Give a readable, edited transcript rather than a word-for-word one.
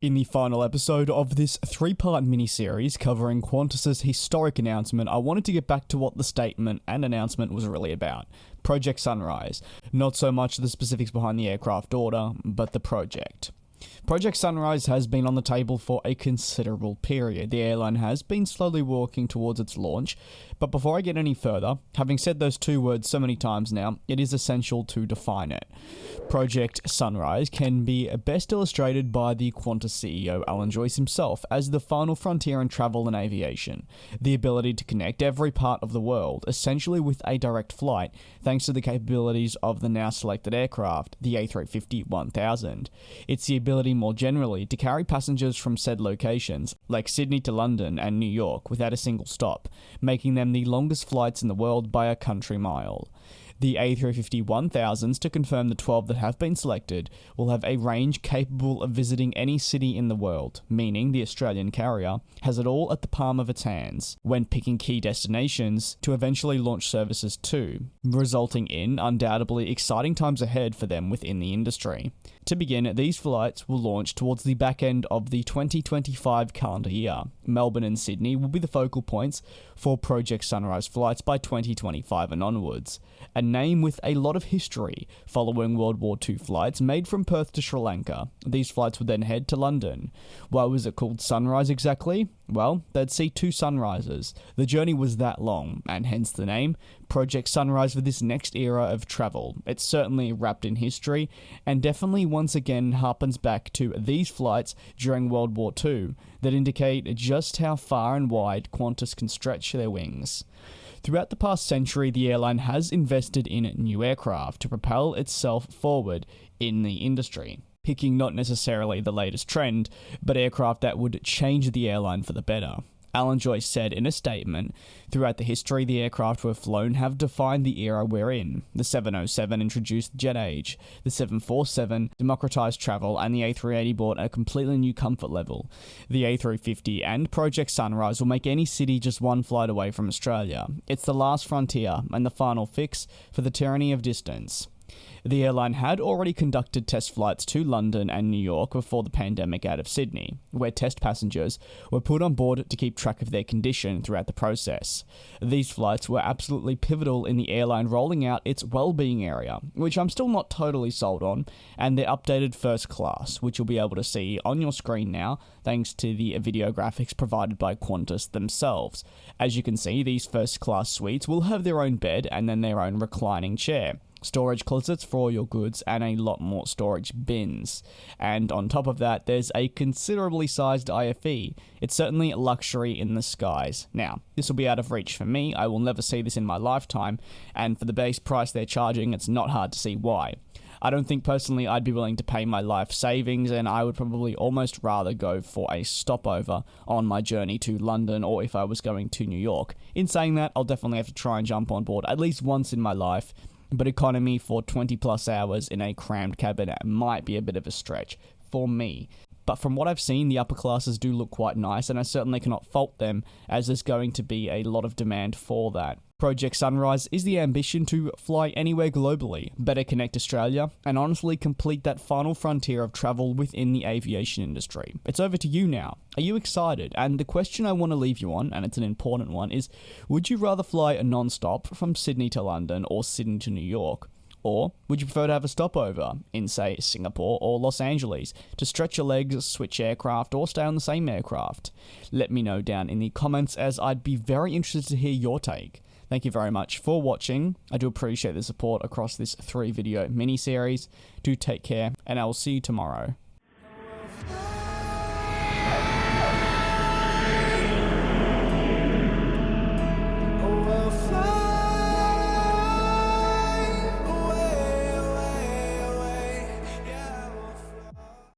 In the final episode of this three-part mini-series covering Qantas's historic announcement, I wanted to get back to what the statement and announcement was really about. Project Sunrise. Not so much the specifics behind the aircraft order, but the project. Project Sunrise has been on the table for a considerable period. The airline has been slowly working towards its launch, but before I get any further, having said those two words so many times now, it is essential to define it. Project Sunrise can be best illustrated by the Qantas CEO Alan Joyce himself as the final frontier in travel and aviation. The ability to connect every part of the world, essentially with a direct flight, thanks to the capabilities of the now selected aircraft, the A350-1000. It's the ability more generally to carry passengers from said locations, like Sydney to London and New York, without a single stop, making them the longest flights in the world by a country mile. The A350-1000s, to confirm the 12 that have been selected, will have a range capable of visiting any city in the world, meaning the Australian carrier has it all at the palm of its hands when picking key destinations to eventually launch services to, resulting in undoubtedly exciting times ahead for them within the industry. To begin, these flights will launch towards the back end of the 2025 calendar year. Melbourne and Sydney will be the focal points for Project Sunrise flights by 2025 and onwards. A name with a lot of history, following World War II flights made from Perth to Sri Lanka. These flights would then head to London. Why was it called Sunrise exactly? Well, they'd see two sunrises. The journey was that long, and hence the name, Project Sunrise for this next era of travel. It's certainly wrapped in history, and definitely once again harpens back to these flights during World War II that indicate just how far and wide Qantas can stretch their wings. Throughout the past century, the airline has invested in new aircraft to propel itself forward in the industry, picking not necessarily the latest trend, but aircraft that would change the airline for the better. Alan Joyce said in a statement, "Throughout the history the aircraft we've flown have defined the era we're in. The 707 introduced jet age, the 747 democratized travel, and the A380 brought a completely new comfort level. The A350 and Project Sunrise will make any city just one flight away from Australia. It's the last frontier and the final fix for the tyranny of distance." The airline had already conducted test flights to London and New York before the pandemic out of Sydney, where test passengers were put on board to keep track of their condition throughout the process. These flights were absolutely pivotal in the airline rolling out its well-being area, which I'm still not totally sold on, and their updated first class, which you'll be able to see on your screen now, thanks to the video graphics provided by Qantas themselves. As you can see, these first class suites will have their own bed and then their own reclining chair, storage closets for all your goods, and a lot more storage bins. And on top of that, there's a considerably sized IFE. It's certainly luxury in the skies. Now, this will be out of reach for me. I will never see this in my lifetime, and for the base price they're charging, it's not hard to see why. I don't think personally I'd be willing to pay my life savings, and I would probably almost rather go for a stopover on my journey to London, or if I was going to New York. In saying that, I'll definitely have to try and jump on board at least once in my life, but economy for 20 plus hours in a crammed cabin might be a bit of a stretch for me. But from what I've seen, the upper classes do look quite nice, and I certainly cannot fault them, as there's going to be a lot of demand for that. Project Sunrise is the ambition to fly anywhere globally, better connect Australia, and honestly complete that final frontier of travel within the aviation industry. It's over to you now. Are you excited? And the question I want to leave you on, and it's an important one, is would you rather fly a non-stop from Sydney to London or Sydney to New York? Or would you prefer to have a stopover in, say, Singapore or Los Angeles to stretch your legs, switch aircraft, or stay on the same aircraft? Let me know down in the comments, as I'd be very interested to hear your take. Thank you very much for watching. I do appreciate the support across this 3-video mini-series. Do take care, and I will see you tomorrow.